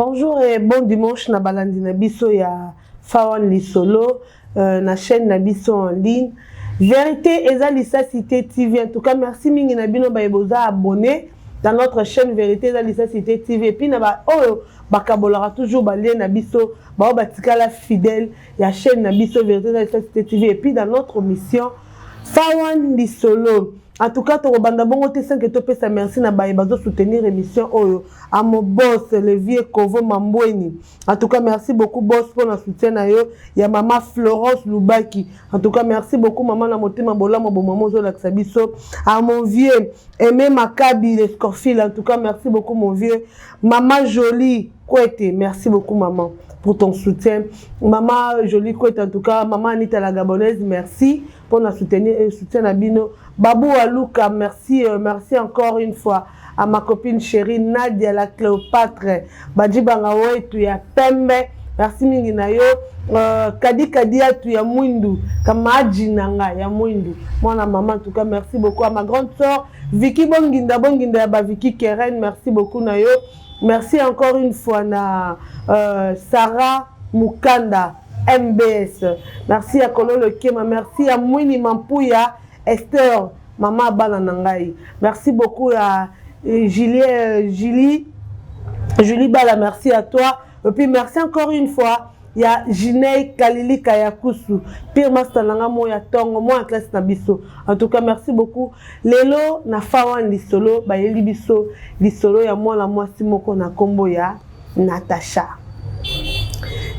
Bonjour et bon dimanche na balandi na biso ya Fawan Lisolo na chaîne na biso en ligne. Vérité Ezalissa Cité TV. En tout cas, merci mingi na bino ba eboza abonné dans notre chaîne Vérité Ezalissa Cité TV. Et puis na ba bakabolara toujours ba lien na biso ba batikala fidèle ya chaîne na biso Vérité Ezalissa Cité TV. Et puis dans notre mission Fawan Lisolo. En tout cas, tu as bongo te 5 et tu merci na bazo soutenir l'émission Oyo. À mon boss, le vieux Kovo Mambweni. En tout cas, merci beaucoup boss pour le soutien na yo. Il y a maman Florence Lubaki. En tout cas, merci beaucoup maman na motema bola mo bon maman zo la sabiso. À mon vieux Aimé Makabi le Scorfil. En tout cas, merci beaucoup mon vieux. Maman Jolie Kouete, merci beaucoup maman pour ton soutien. Maman Jolie Kouete, en tout cas, maman Anita la Gabonaise, merci pour nous soutenir et soutien à Bino. Babou Alouka, merci, merci encore une fois à ma copine chérie Nadia la Cléopâtre. Badji Bangawe, tu ya Pembe. Merci mingi na yo. Kadi Kadia, tu ya Mwindu. Kamaji Nanga, ya Mwindu. Moi, la maman, en tout cas, merci beaucoup à ma grande soeur. Vicky Bonginda, Bonginda, Vicky Keren, merci beaucoup na yo. Merci encore une fois na Sarah Mukanda, MBS. Merci à Kololo Kema, merci à Mwini Mampouya, Esther, Maman Balanangaï. Merci beaucoup à Julie Bala, merci à toi. Et puis merci encore une fois, il y a Jinei Kalili Kayakusu, Pire Mastananga Moya Tongo, moi en classe Nabiso. En tout cas, merci beaucoup. Lelo, na Fawan Lisolo, Bayeli Biso, Lisolo, ya moi la moi Simoko na Kombo ya Natacha.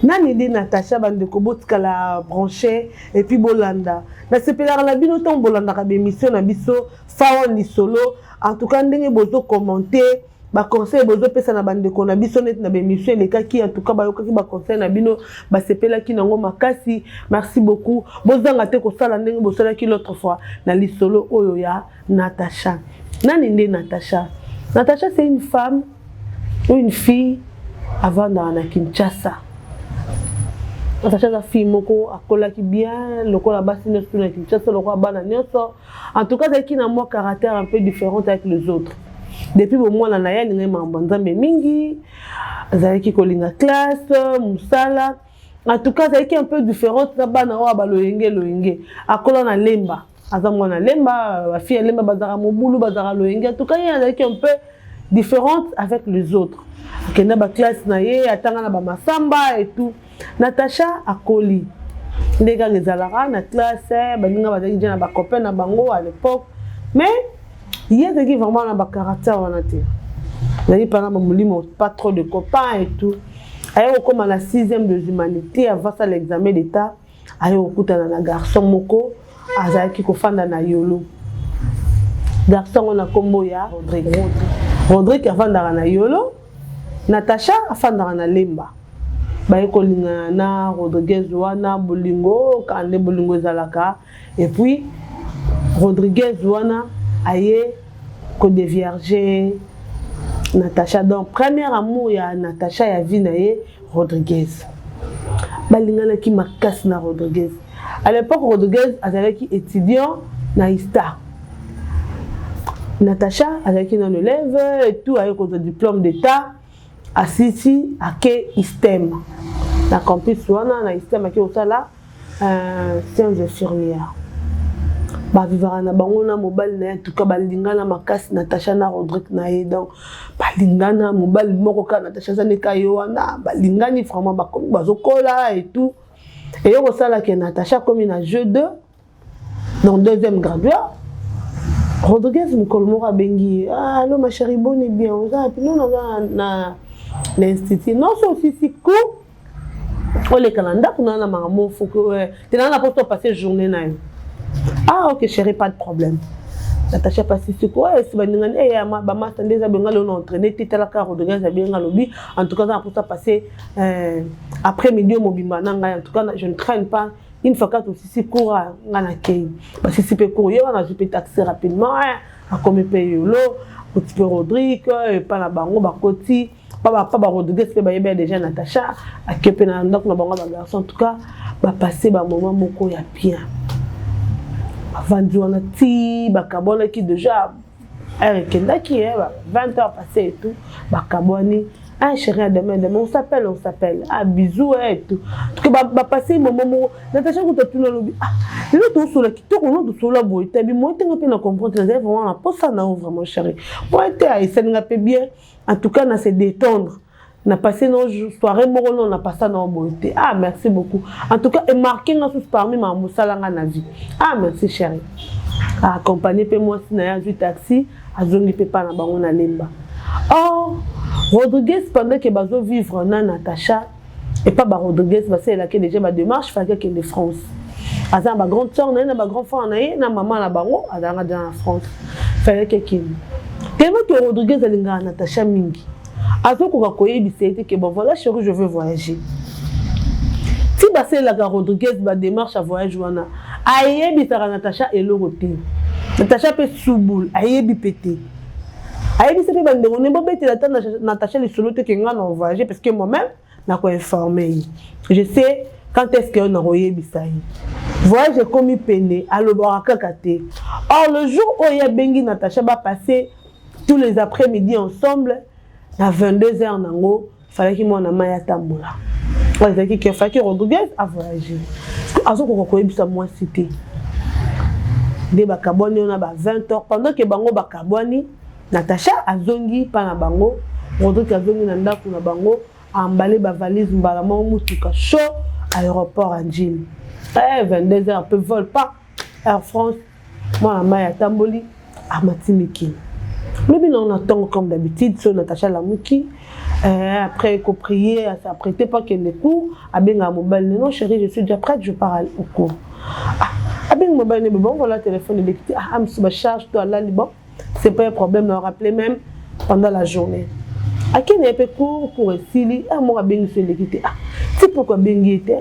Nani dit Natacha bandeko botka la branché et puis Bolanda. Na sepela la bino ton Bolanda ka émission na biso Fawan Lisolo. En tout cas ndenge bozo commenter ba conseil bozo pesa na bandeko na biso net na émission les cas qui en tout cas ba yoka ki ba conseil na bino ba sepela ki nango makasi. Merci beaucoup. Bozanga te ko sala ndenge bosala ki l'autre fois na Lisolo oyo ya Natacha. Nani ndi Natacha? Natacha c'est une femme ou une fille avant dans la Kinshasa. Natacha la fille moko akola ki bien lokola basi ne sur la Kinshasa lokola bana nyonso. En tout cas c'est qui na moi caractère un peu différent avec les autres. Depuis au moins la naya ni nzambe mingi azaki kolinga classe musala. En tout cas c'est qui un peu différent na bana wa ba loyenge akola na lemba azamwa na lemba la fille lemba bazara mobulu bazara loyenge. En tout cas il y a un peu différente avec les autres. Kenda ba classe na ye atanga na ba masamba et tout. Natacha akoli ndeka ngezalara na classe baninga bazaki na ba copain na bango à l'époque, mais il y a qui vraiment na ba caractère wana te. Nali pana ba mulimo pas trop de copains et tout. Ayo comme à la 6e de humanité avant ça l'examen d'état ayo kutana na garçon moko azaki ko fanda na yolo. Garçon on a kombo ya Rodrigue afanda na yolo. Natacha afanda na lemba. Baye kolinga na Rodriguez wana bolingo kande bolingo zalaka et puis Rodriguez wana aye ko dévierger Natacha. Donc premier amour ya Natacha ya vie na ye Rodriguez. Balinga na ki makasi na Rodriguez. À l'époque Rodriguez azalaki étudiant na ISTA. Natacha azalaki na élève et tout aye ko diplôme d'état. Assisi à que ISTEM la campus wana na ISTEM qui osala sciences infirmières ba vivara na bango na mobile na en tout cas balingana makasi Natacha na Rodrigue na ye. Donc balingana mobile moko ka Natacha za neka yo wana balingani vraiment ba bazokola et tout et yo osala que Natacha comme na jeu 2 dans deuxième graduat Rodriguez Mkolmora bengi allô ma chérie bonne et bien on a puis non na l'institut non c'est aussi si court on les calendars on a la maman faut que tu n'as pas pour passer journée na ah ok chérie pas de problème Natacha passe si quoi c'est ba ngani eh ba master ndeza benga le on entraîner titala ka Rodriguez benga lobi en tout cas ça pour ça passer après midi au mobimba nanga en tout cas je ne traîne pas une fois que aussi si court ngana kei parce que si peut courir on a je peux taxer rapidement à comme payer lo petit peu Rodrigue et pas la bango ba koti pas Rodriguez que ba yeba déjà Natacha à kepe na ndako na bango ba garçon en tout cas ba passer ba moment moko ya bien vendu on a ti ba kabona qui déjà elle kenda qui 20 heures passées et tout ba kaboni Ah chérie, demain, on s'appelle. Ah bisous et tout. Parce que bah passer moment Natacha quand tu nous lobby. Ah, l'autre sur la qui tourne l'autre sur la boîte. T'as vu moi t'es un peu na comprendre vraiment la poste ça non vraiment chérie. Moi t'es à ça n'a pas bien. En tout cas, on a se détendre. On a passé nos soirées morons, on a passé nos beauté. Ah merci beaucoup. En tout cas, et marqué nos sous parmi ma moussala na vie. Ah merci chérie. Ah accompagner pe moi si na du taxi, azongi pe pa na bango na lemba. Oh, Rodriguez, pendant que bazo vivre na Natacha, et pas Rodriguez, parce qu'elle a déjà ma démarche, fallait qu'elle est France. Azan ma grande soeur, na ma grand frère, na maman na bango, adanga dans France. Fallait qu'elle. Tellement que Rodriguez elle nga Natacha mingi. Azo ko koye bisete que bon voilà chérie, je veux voyager. Si basé la Rodriguez ba démarche à voyage wana, aye bitara Natacha et le roté. Natacha peut souboul, aye bi pété. Aïe, c'est pas bon, on est pas bête la Natacha les solos que nous avons voyagé parce que moi-même, n'a pas informé. Je sais quand est-ce qu'on a envoyé Bissaï. Voyage comme peine à l'Obarakakate. Or, le jour où il y a Bengi Natacha va passer tous les après-midi ensemble, à 22h, il fallait qu'il m'en a maïa tamboula. Il fallait que Rodriguez a voyagé. Parce qu'on a envoyé Bissaï moi cité. Des bakabouani, on a 20h. Pendant que Bango bakabouani, Natacha azongi pa na bango, Rodrigue azongi na ndako na bango, emballé ba valise mbalama mutuka chaud aéroport Anjil. 22h peu vol pas Air France. Moi la maya tamboli à Matimiki. Mais bien on attend comme d'habitude sur Natacha Lamuki. Après qu'on prier, à s'apprêter pas qu'elle les cours, à benga mobile non chérie, je suis déjà prête, je pars au cours. Ah benga mobile bon voilà téléphone de ah me sous charge toi là bon. C'est pas un problème, on rappelait même pendant la journée. À qui n'est pas court pour essayer, à moi, bien se l'équité. Ah, c'est pourquoi bien était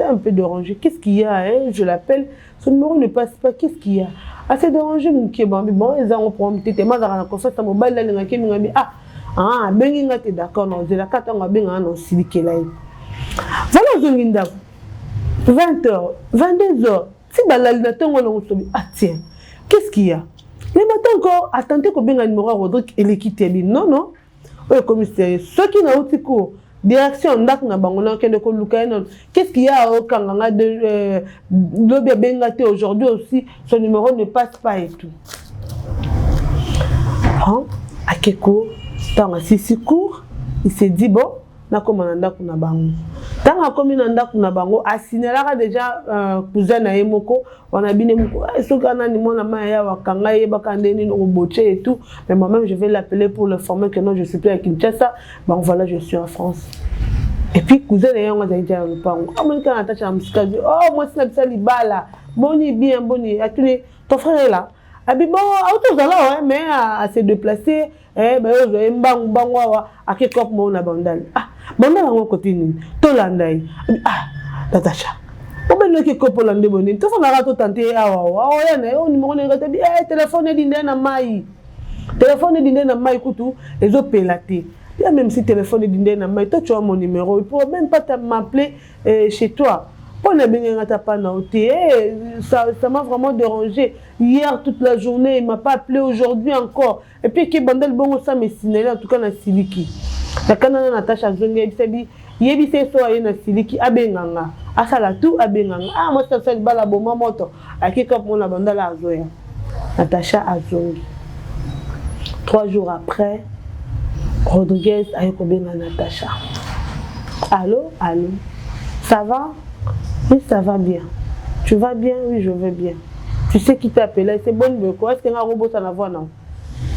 un peu dérangé. Qu'est-ce qu'il y a, hein? Je l'appelle, son numéro ne passe pas. Qu'est-ce qu'il y a? Ah, c'est dérangé, mon qui est bon. Bon, ils ont promis, t'es mal dans la confiance, à mobile, là, les gens qui ah, bien, t'es d'accord, non, j'ai la carte, on va bien, non, siliqué là. Voilà, Zonginda. 20h, 22h. Si balal on ah, tiens, qu'est-ce qu'il y a? Les matins encore, attendez que bien le numéro Rodrigue et l'équité. Non, non. Oui, commissaire, ceux qui n'ont pas cours, direction, qu'est-ce qu'il y a au Kanganga de l'Obia aujourd'hui aussi, son numéro ne passe pas et tout. Hein? À quel cours? Dans un 6 cours, il s'est dit bon, na commandant kuna bango. Tant a commis nanda kuna bango, a signalé déjà cousin na yemoko, on a bien moko. Est-ce que na ni mona maya wakanga ye bakande ni roboche et tout. Mais moi-même je vais l'appeler pour le former que non je suis plus à Kinshasa. Bon voilà je suis en France. Et puis cousin na yonga zaïdia le pango. Ah mon kana tacha musika. Oh moi c'est la libala. Boni bien boni. Atune ton frère est là. Abi bon auto zala mais à se déplacer ben je mbang bangwa à quel cop mo na bandal. Ah bandal en côté ni to landai. Ah Natacha. O ben le cop landé boni. To fa na rato tenter awa. O ya na o numéro ne ngata bi téléphone dinde na mai. Téléphone dinde na mai kutu ezo pelaté. Bien même si téléphone dinde na mai, toi tu as mon numéro, il faut même pas m'appeler chez toi. On a bien pas noté. Ça m'a vraiment dérangé. Hier toute la journée, il m'a pas appelé aujourd'hui encore. Et puis qui bandel bon ça me signalé en tout cas na siliki. La canana Natacha Zonga bisabi, yebi se so na siliki abenganga. Asala tout abenganga. Ah moi ça c'est bala bon moto. Aki kap mon bandala azoya. Natacha Azongi. 3 jours après, Rodriguez a eu combien Natacha. Allô, allô. Ça va? Oui, ça va bien. Tu vas bien? Oui, je vais bien. Tu sais qui t'a appelé? C'est bon, mais quoi? Est-ce qu'il y a un robot ça n'a pas, non?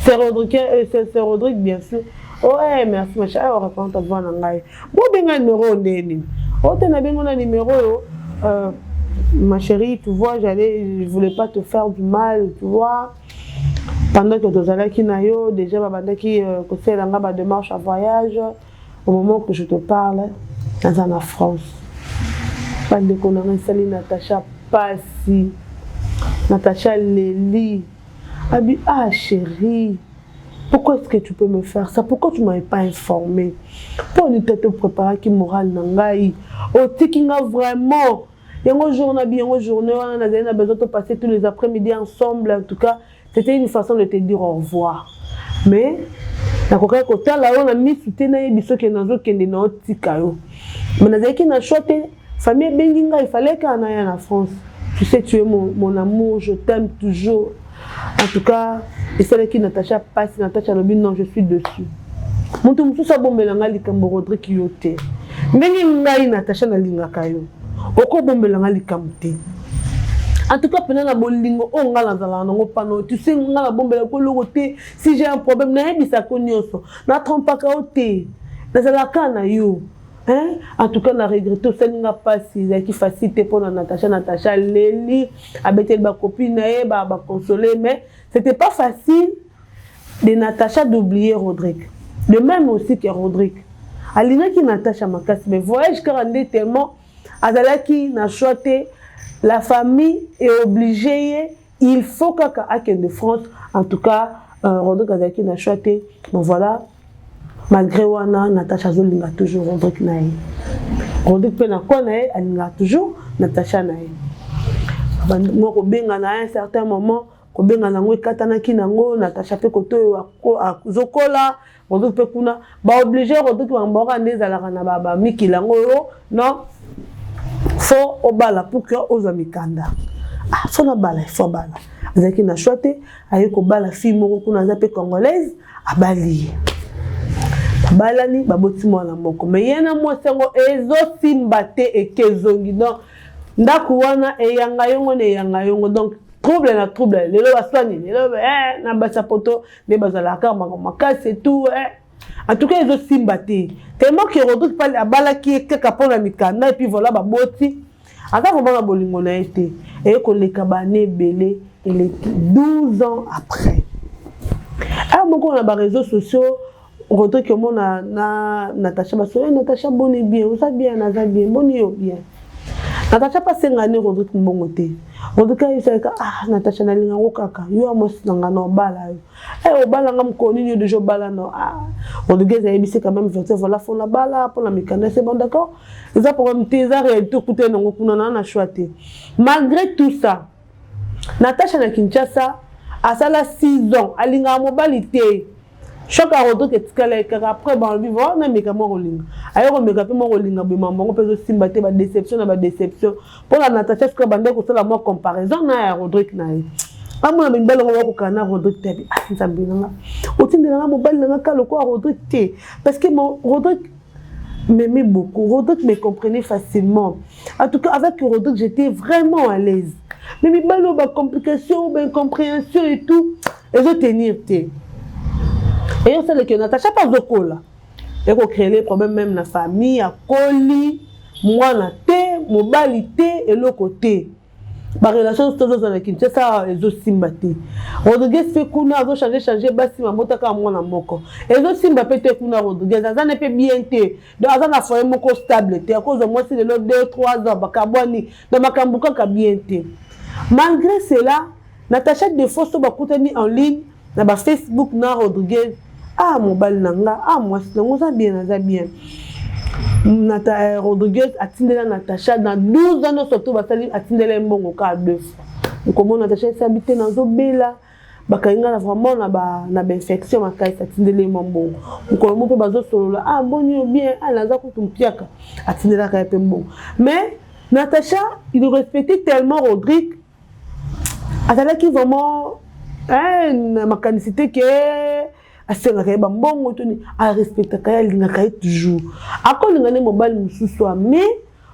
C'est Rodrigue, bien sûr. Oh, ouais, merci, ma chérie. On répond ta voix, non? Bon, bien, un numéro, oh, tu as bien un numéro, ma chérie, tu vois, je voulais pas te faire du mal, tu vois. Pendant que tu allais qui nayo, déjà, pendant qui c'est la démarche à voyage, au moment que je te parle, dans la France. Pendant qu'on a installé Natacha Passi, Natacha Léli. Ah chérie, pourquoi est-ce que tu peux me faire ça? Pourquoi tu ne m'avais pas informé? Pour ne te préparer qui moral nangai. Oh, tikinga vraiment. Il y a un journée, on a besoin de passer tous les après-midi ensemble. En tout cas, c'était une façon de te dire au revoir. Mais nakoka kotala yo na misu te na yebi soki nazokende na otika yo mais nazalaki na choix te famille ebengi ngai, il fallait que naya na France. Tu sais, tu es mon amour, je t'aime toujours. En tout cas, et celle qui Natacha passe, Natacha Lobi, non, je suis dessus. Mon tout ça bombelanga likambo Rodrigue yote. Ndenge ngai Natacha na lingaka yo. Oko bombelanga likambo te. En tout cas, pendant la bolingo, on a la zango pano. Tu sais, on a la bombela ko logote. Si j'ai un problème, na ebisa ko nyoso. Na trompa ka ote. Na zalaka na yo. Hein? En tout cas, on a regretté que ça n'a pas si facile pour Natacha Leli, avec ma copine, consoler, mais c'était pas facile de Natacha d'oublier Rodrigue. De même aussi que Rodrigue. Alina qui Natacha Makas, mais voyage car on est tellement, Azala qui n'a choisi, la famille est obligée, il faut qu'à de France, en tout cas, Rodrigue Azala qui n'a choisi, bon voilà. Malgré wana Natacha zolinga toujours Rodrigue nae. Rodrigue pe na konae alinga toujours Natacha nae. Moi ko benga na un certain moment ko benga nango katana ki nango Natacha pe koto zokola Rodrigue pe kuna ba obligé Rodrigue ba ndezala na baba mikilango yo non faut obala pour que ozamikanda. Ah faut na bala faut bala. Azaki na choite ayeko bala fille moko kuna za pe congolaise abali. Balani baboti mwana moko mais yena mosengo ezo simbate ekezongi donc ndaku wana eyanga yongo donc trouble na trouble lelo basani lelo na basapoto ne bazalaka makasi et tout en tout cas ezo simbate tellement que Rodrigue parle abala ki kaka pona mikanda et puis voilà baboti ata ko bana bolingo na été et ko leka bane belé il est 12 ans après moko na ba réseaux sociaux Rodrigue que mon Natacha baso Natacha bonne bien ou ça bien naza bien bonne yo bien Natacha pas sengane Rodrigue mbongote Rodrigue il ah Natacha na linga okaka yo amos nanga no bala yo obala ngam ko ni de jo bala no Rodrigue a ebissé quand même voilà font la bala pour la mécanique c'est bon d'accord ils a pour me teza réalité écouter non kuna na choité malgré tout ça Natacha na Kinshasa a sala 6 ans alinga mobilité choc à Rodrigue et après bon lui voir na mécamo rolinga ayo meka pe mo rolinga be mambo pe zo simbate ba déception pour la Natacha ce que bande ko sala mo comparaison na Rodrigue na amona bindalo ko kana Rodrigue tebi nsambinanga otindela mobile na kalo ko Rodrigue te parce que mon Rodrigue m'aimait beaucoup Rodrigue me comprenait facilement en tout cas avec Rodrigue j'étais vraiment à l'aise mais mes balo ba complication ba incompréhension et tout et je tenir te. Et on sait que Natacha pas de cola. Et qu'on crée les problèmes même dans la famille, à colis, moi na té, mobilité et l'autre côté. La relation c'est dans la Kinshasa et aussi Simbati. Rodrigue fait qu'on a changer basi mamota ka moi na moko. Et aussi Mbappé te qu'on a Rodrigue, ça n'est pas bien té. Donc ça n'a pas moko stable té à cause de moi c'est de l'autre 2-3 ans bakabwani dans makambuka ka bien té. Malgré cela, Natacha des fois so bakutani en ligne na ba Facebook na Rodrigue. Ah mobile nanga moi c'est ça bien Rodriguez a tindela Natacha dans 12 ans surtout basali a tindela mbongo ka 2 fois comment Natacha s'habiter dans zobela bakainga vraiment na infection makai a tindela mbongo comment pe bazo solo bonio bien naza kutumpiaka a tindela ka pe mbongo mais Natacha il respectait tellement Rodrigue atala qui vraiment ma canicité que asenga kaya bambongo toni a respecta kaya linga kaya toujours akolinga ne mobile mususu mais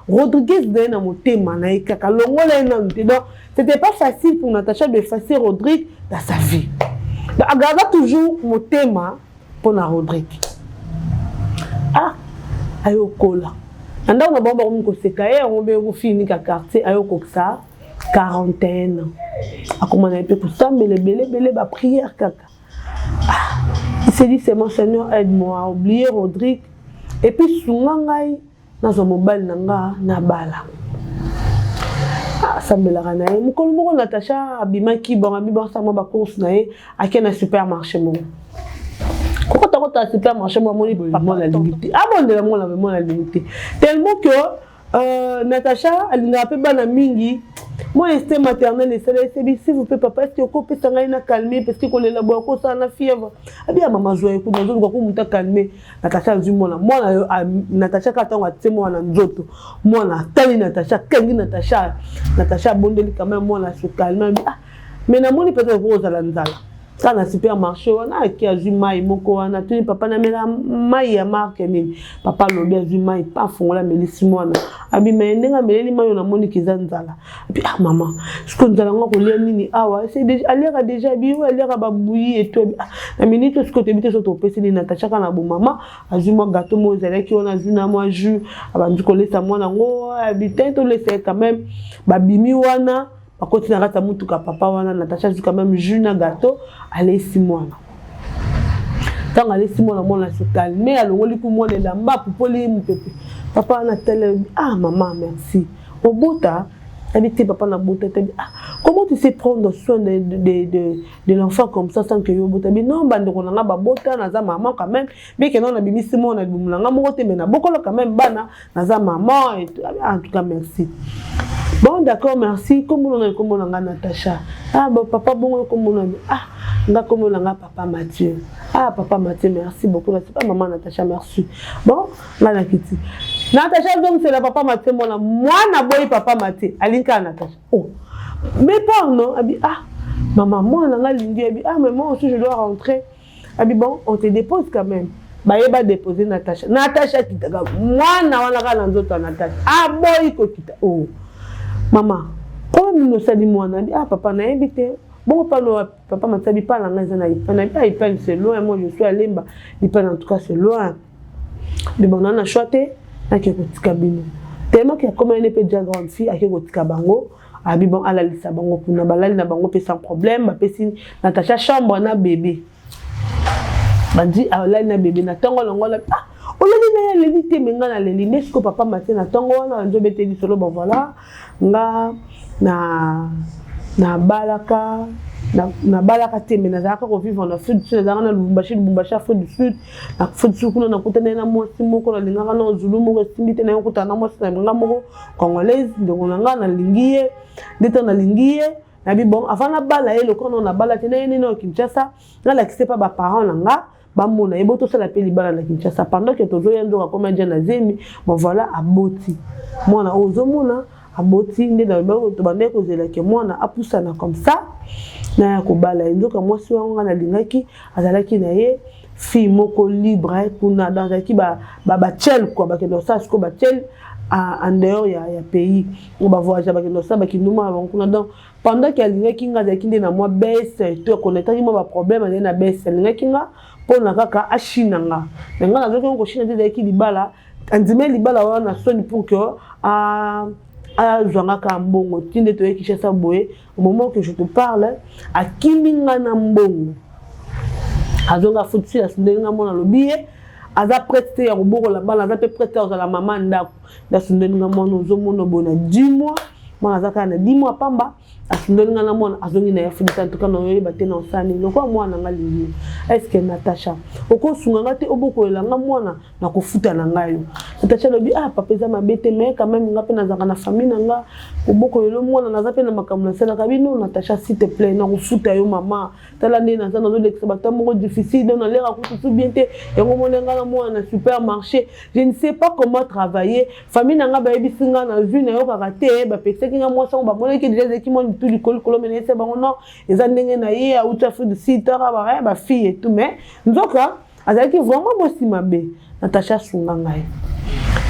Rodriguez na motema na ikaka longola na mte donc c'était pas facile pour Natacha de effacer Rodrigue dans sa vie donc agarda toujours motema pour na Rodrigue ayo kola anda na bomba ko seka on be ko fini ka quartier ayo ko ça quarantaine akomana pe pour ça belé ba prière kaka. Il s'est dit, c'est mon Seigneur, aide-moi à oublier Rodrigue. Et puis, Sungangai, dans un mobile, na bala. Ça me l'a ranaï. Mon colombo, Natacha, abimaki, bon, ça m'a course, naï, à qui un supermarché, mon. Pourquoi t'as un supermarché, moi, mon la limité. Bon, de la limité. Tellement que, Natacha, elle n'a pas de mingi. moi instinct maternel et ça s'il vous plaît papa est-ce que ko pesa ngai na calmer parce que ko lela boya ko ça na fièvre abi maman joye ko nazo ko muta calmer Natacha azui mwana Natacha katango atie mwana nzoto mwana tali Natacha kengi Natacha bondeli quand même mwana se calmer mais na moni peut-être ko za la nzala kana supermarché wana ki azui mai moko wana tuni papa na mela mai ya marque nini papa lobi azui mai pa fongola melisi mwana abi mendenga meleli mai na moni kiza nzala puis maman ce qu'on nzala ngako lia nini awa c'est déjà alera déjà bi ou alera babouyi et tout na minute ce côté bité so to pesi ni Natacha kana bo maman azui mo gâteau mo zela ki ona azui na moi jus abandi ko lesa mwana ngo abi tento laisser quand même babimi wana Pakoti na rata mutu ka papa wana Natacha zu quand même jus na gâteau allez 6 mois. Tant allez 6 mois mona se calmer alongoli ku mona lamba popoli mpepe. Papa na tele maman merci. Obota habité papa na bota comment tu sais prendre soin de l'enfant comme ça sans que yo bota non bande ko nga ba bota na za maman quand même mais que non na bimi 6 mois na bumulanga moko te mais na bokolo quand même bana na za maman et en tout cas merci. Bon d'accord merci comme on a Natacha bon papa bon comme on nga comme on a papa Mathieu papa Mathieu merci beaucoup c'est pas maman Natacha merci bon là la kiti Natacha donc c'est la papa Mathieu moi na boy papa Mathieu alinka Natacha mais pas non abi maman moi na lingi abi mais moi aussi je dois rentrer abi bon on te dépose quand même ba déposer Natacha kitaka moi na wana kana nzoto Natacha boy ko kita maman, comme nous sommes moi, papa n'a invité. Bon, papa m'a dit pas la maison, il peine c'est loin. Moi, je suis allé, il peine en tout cas c'est loin. Mais bon, on a choisi, on a quelque cabine. Tellement qu'il y a comme une déjà grande fille, avec quelque cabango, bon, à la liste bango pour na balal na bango sans problème, Natacha chambre na bébé. Bandi là na bébé na tango longola oleli na leli menga na leli nesko papa matin na tango wana nzobe te solo bon voilà nga na balaka te mais na zaka ko vivre en Afrique du Sud na Lubumbashi Afrique du Sud na Afrique du Sud kuna na kutana na mwasi moko na lingaka na Zulu moko simbite na yokutana na mwasi na nga moko congolaise ndongo nga na lingiye ndeta na lingiye na bi bon avant na bala le kono na bala te na yene na Kinshasa na la kisepa ba parents na nga bamona eboto sala pe libala na Kinshasa pendant que tozo yendo comme un na zemi bon voilà aboti mona ozomona aboti nde na ba to bande ko zela ke mona apusana comme ça na ko bala ndoka mwasi wanga na lingaki azalaki na ye fille moko libre kuna dansaki ba chel quoi ba ke no sa ko ba chel en dehors ya pays on va voyager ba ke no sa ba ki numa kuna donc pendant que lingaki nga zakinde na moi baisse to connaître moi ba problème na baisse lingaki nga pona kaka ashina nga nga na zoko ko shina de ki libala andime libala wana soni pour que zwanga ka mbongo tinde to yeki chesa boye au moment que je te parle a kiminga na mbongo azonga futu ya sundenga mona lobiye aza prêté ya roboko la bala aza pe prêté à la maman ndako da sundenga mona ozomona bona 10 mois mona azaka na 10 mois pamba asundonga na mona azongi na yafudisa ntuka na yoyi batena osani lokwa mwana nga lingi est-ce que Natacha oko sunga te oboko elanga mwana na kofuta na ngayo Natacha lobi papa za mabete mais quand même nga pe na zanga na famille nga oboko elo mwana na zape na makamuna sala kabino Natacha s'il te plaît na kofuta yo mama tala ndé na zana zo lekisa batamoko difficile dans l'air akutu bien te yango monenga na mwana supermarché je ne sais pas comment travailler famille nga ba yebisinga na vue na yo kaka ba pexeki nga mwasa ba moneki déjà zeki mon tout du col colomé c'est bon non les andenge na ye a outa fu de sitara ba fille et tout mais nzoka azaki vraiment mosi mabe Natacha sunga ngai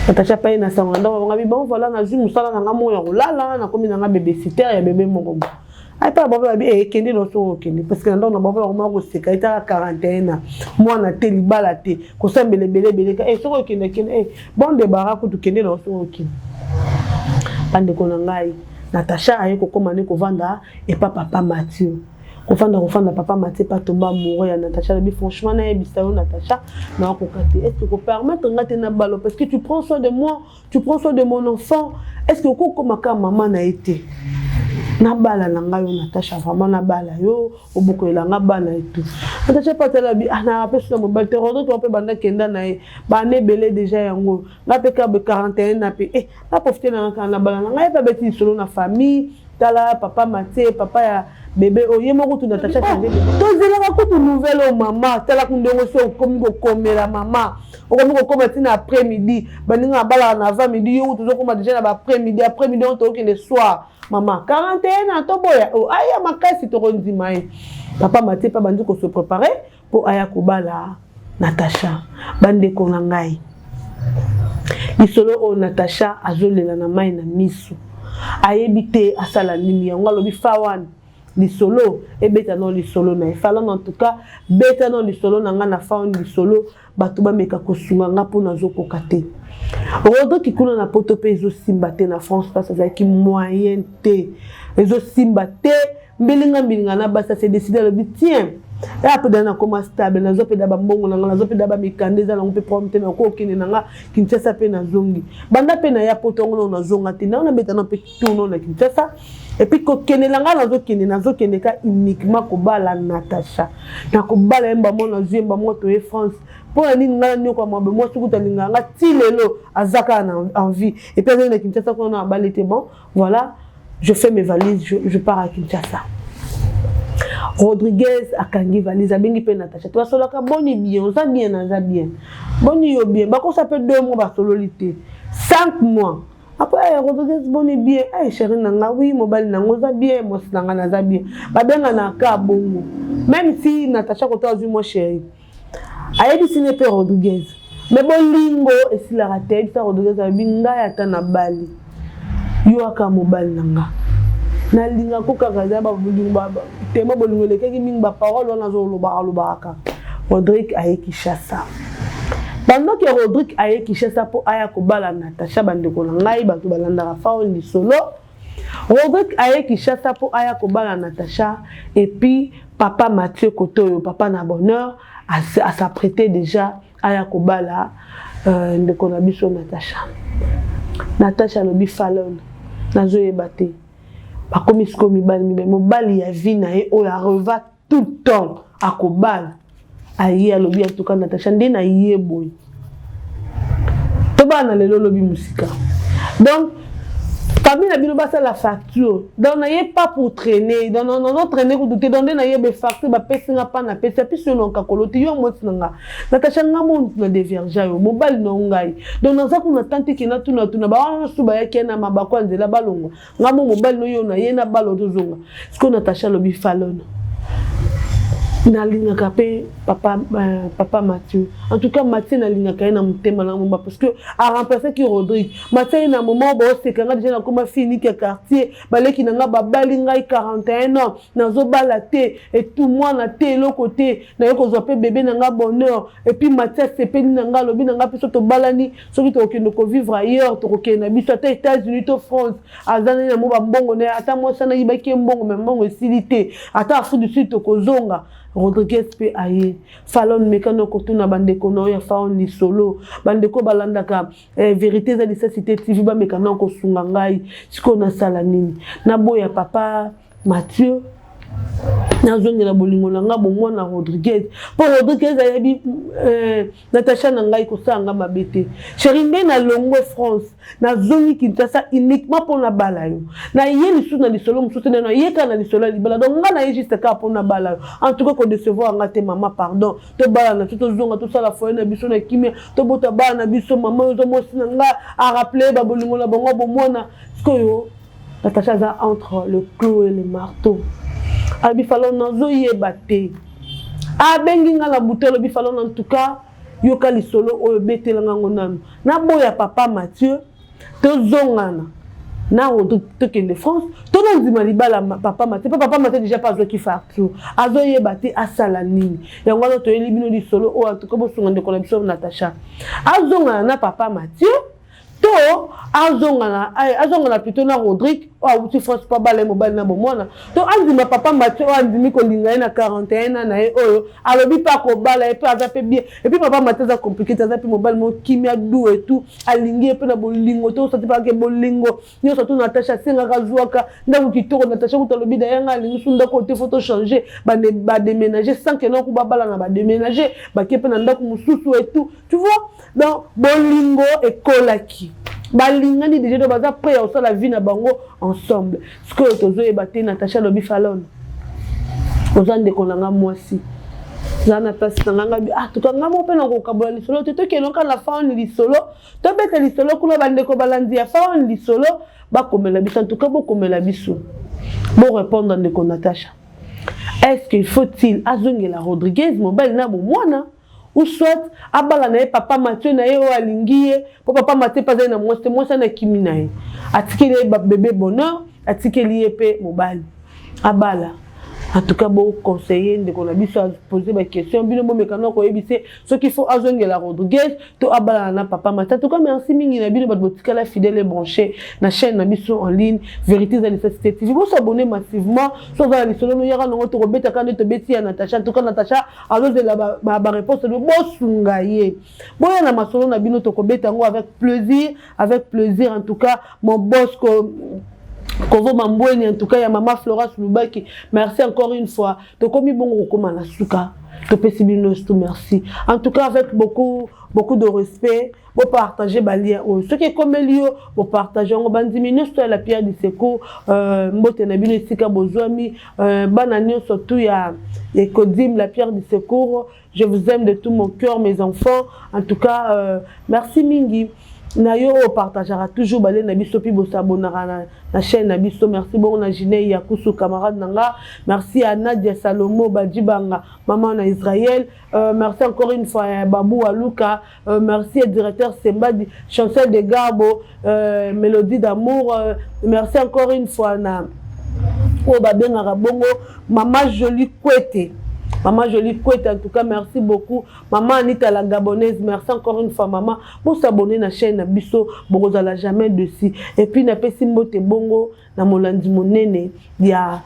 Natacha pa ina sanga ndo ngabi bon voilà na zu musala na ngamo ya kolala na komi na bébé sitter ya bébé moko ay pa baba bi kende no so kende parce que ndo na baba ko ko seka ita 41 moi na te libala te ko sambele belebele ka soko kende bon de barako tu kende no so kende pande ko na ngai Natacha aye ko komane ko vanda et pas papa Mathieu. Ko vanda papa Mathieu pas tomba mourir Natacha bi franchement na ebisa yo Natacha na ko kate est-ce que ko permettre ngate na balo parce que tu prends soin de moi, tu prends soin de mon enfant. Est-ce que ko komaka maman na été na bala na ngai yo Natacha vraiment na bala yo oboko elanga bana et tout Natacha patala bi ana apesa mobile te rodo to pe banda kenda na e ba ne belé déjà yango na pe ka be 41 na pe na profiter na bala na ngai pa beti solo na famille tala papa Maté papa ya bébé oye moko tu Natacha tande to zela ko tu nouvelle o mama tala kundongo so komi ko komela mama okomi ko koma tina après midi baninga bala na avant midi yo tu zo koma déjà na après midi on to ke le soir maman 41 ans to boya o aya makasi to rondima e papa Maté pa bandi ko se préparer pour aya ko bala Natacha bande ko na ngai lisolo o Natacha azolela na mai na misu ayebite asala nimi yango alobi fawan lisolo ebeta non lisolo na efala en tout cas beta non lisolo na nga na fawan lisolo bato ba meka kosunga nga po nazokoka te rodo kikuna na poto pe ezo simba te na France parce que qui moyen te ezo simba te mbilinga na basa c'est décidé le tiens et après dans comme stable na zope daba mbongo na nga zope daba mikandeza na mpe prompte na ko kine na nga Kinshasa pe na zongi banda pe na ya poto ngono na zonga te na beta na pe tourno na Kinshasa et puis ko kene la nga na zo kene ka uniquement ko bala Natacha na ko bala mba mo na zemba mo to e France pour la ligne nga ni ko mabe mo sukuta linga nga ti lelo azaka na envie et puis na Kinshasa ko na bala était bon voilà je fais mes valises je pars à Kinshasa. Rodriguez a kangi valise abengi pe Natacha toi solo ka boni bien on ça bien na bien boni yo bien ba ko ça peut 2 mois ba sololité 5 mois après Rodriguez boni bien chérie nanga oui mobile nango za bien moi nanga na za bien ba benga na ka bongo même si Natacha ko ta moi chérie ayebi sine pe Rodriguez mais bolingo et si la raté ça Rodriguez a binga ya ta na bali yo aka mobile nanga na linga ko kakaza ba bolingo ba tema bolingo lekeki mingi ba parole na zo lobaka Rodrigue aye Kinshasa pendant que Rodrigue aye Kinshasa po aya ko bala Natacha bandeko na ngai ba to balanda la faon di solo Rodrigue aye Kinshasa po aya ko bala Natacha et puis papa Mathieu Kotoyo papa na bonheur a s'apprêter déjà aya ko bala ndeko na biso Natacha lobi falon nazo yebate ba komisko mibali ya vie na ye o ya reva tout le temps akobala ayi alobi en tout cas Natacha nde na ye boy to bana lelo lobi musika donc famille na bino basa la facture donc na ye pas pour traîner donc non traîner ko douter donc na ye be facture ba pesinga pa na pesa piso no ka koloti yo mo tsinga Natacha ngamo na déverger yo mobile no ngai donc naza ko na tante ki na tuna ba wana suba yake na mabako nzela balongo ngamo mobile no yo na ye na balo tozonga siko Natacha lobi falona na linga kapé papa Mathieu en tout cas Mathieu na linga kay na mutema na mumba parce que a remplacer ki Rodrigue Mathieu na moment bo sekanga déjà na comme fini que quartier baleki na nga babali ngai 41 ans na zo balate et tout moi na té le côté na yoko zo pe bébé na nga bonheur et puis Mathieu sepeli na nga lobi na nga piso to balani soki to okende ko vivre ailleurs to okende na biso ta États-Unis to France azana na mo ba mbongo na ata mo sana yibaki mbongo mais mbongo esilité ata Afrique du Sud to kozonga Rodriguez pe aye falon mekano kotuna bandeko no ya faon ni solo bandeko balandaka vérité za cité TV ba mekano ko sunga ngai siko na sala nini na boya papa Mathieu na zongi na bolingo na nga bongo na Rodriguez po Rodriguez ayebi Natacha na ngai ko sanga mabete chérie nde na longo France na zongi Kinshasa uniquement pour na bala yo na yeli sous na lisolo mususu na yeka na lisolo libala donc nga na juste ka pour na bala en tout cas ko décevoir nga te maman pardon to bala na tout zonga tout ça la foi na biso na kimia to bota bala na biso maman zo mo sinanga a rappeler ba bolingo na bongo bomona ko yo Natacha za entre le clou et le marteau abi falon nazo yebate abengi nga la bouteille bi falon en tout cas yoka lisolo o betela nga ngonano na boya papa Mathieu to zongana na on to kende France to ndima libala papa Mathieu déjà pas zo ki facture azo yebate asala nini yango no to yeli bino lisolo o en tout cas bo sunga ndeko na biso Natacha azongana na papa Mathieu to azongana plutôt na Rodrigue tu France pas balé mobile na bomona to andima papa Mathieu andimi ko linga na 41 ans na oyo alobi pas ko bala et puis azape bien et puis papa Mathieu za compliqué azape mobile mo kimia dou et tout alingi pe na bolingo to sati pas ke bolingo nyo surtout Natacha senga kazuaka ndaku kitoko Natacha ko tolobi da yanga alingi sunda côté photo changer ba déménager sans que non ko bala na ba déménager ba ke pe na ndaku mususu et tout tu vois donc bolingo et kolaki balingani déjà baza prêt à la vie na bango ensemble ce que tozo e baté Natacha lobi falon ozande konanga mwasi zana tasanga to kanga mo pe na ko kabola lisolo to ke lonka la faune lisolo to beta lisolo kuna bande ko balandi ya faune lisolo ba komela biso en tout cas bo komela biso bo répondre de ko Natacha est-ce qu'il faut-il azongela Rodriguez mobile na bo mwana ou soit abala na papa Mathieu na yo alingiye po papa Mathieu pas na mwasi na kimi na ye atikeli ba bébé bonheur atikeli epé mobile abala en tout cas bon conseiller de qu'on a biso poser ba question bino bo mekano ko yebise ce qu'il faut azongela Rodriguez to abala na papa Mathieu en tout cas merci mingi na bino ba botikala fidèle et branché na chaîne na biso en ligne Vérité za Nécessité TV vous s'abonner massivement sur la lisolo no yara no to robeta quand to beti ya Natacha en tout cas Natacha alozela ba réponse de bosunga ye boya na masolo na bino to kobeta ngo avec plaisir en tout cas mon boss ko Kovo Mamboueni, en tout cas, il y a Maman Flora Soulubaki. Merci encore une fois. Donc, comme bon, comme la souka, merci. En tout cas, avec beaucoup de respect, vous partagez Balia. Ce qui est comme Elio, vous partagez. On va diminuer sur la pierre du secours. Mbote Nabino Sika Bozouami, Bananio, surtout, il y a Kodim, la pierre du secours. Je vous aime de tout mon cœur, mes enfants. En tout cas, merci Mingi. Nayo partagera toujours balé na biso pi bosabonara na chaîne na biso merci bon na Jinei Yakusu camarade nanga merci à Nadia Salomo Badjibanga maman na Israël merci encore une fois à Babou Aluka merci au directeur Sembadi chancel de Garbo mélodie d'amour merci encore une fois na Obabenga Bongo maman jolie Kwete. Maman Jolie Kouette, en tout cas, merci beaucoup. Maman Anita la Gabonaise, merci encore une fois, maman. Pour s'abonner à la chaîne Nabiso, Borozala jamais dessus. Et puis, na pesi mbote bongo, na molandi monene, ya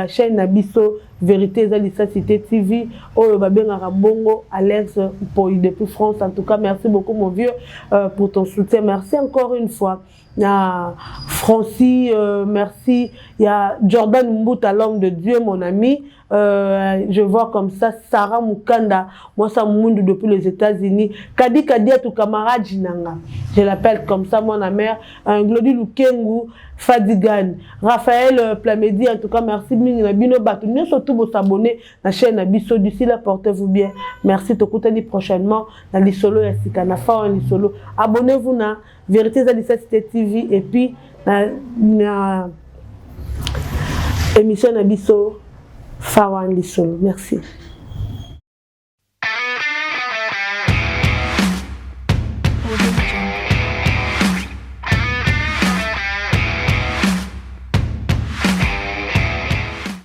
chaîne Nabiso, Vérité za Nécessité TV, oh, babenga bongo, Alex, pour depuis France. En tout cas, merci beaucoup, mon vieux, pour ton soutien. Merci encore une fois. Il y a Francis, merci. Il y a Jordan Mbouta, l'homme de Dieu, mon ami. Je vois comme ça Sarah Mukanda, moi ça monde depuis les États-Unis. Kadi à tout camarade Jinanga. Je l'appelle comme ça, mon mère. Glody Lukengu, Fadigan, Raphaël Plamedi, en tout cas, merci. Bino Batou, nous surtout vous abonner à la chaîne Abisso. D'ici là, portez-vous bien. Merci. Tokutani prochainement dans les solos et Sikanafa les solos. Abonnez-vous na Vérité za Nécessité TV et puis na émission Abisso. Fawan Lissolo. Merci.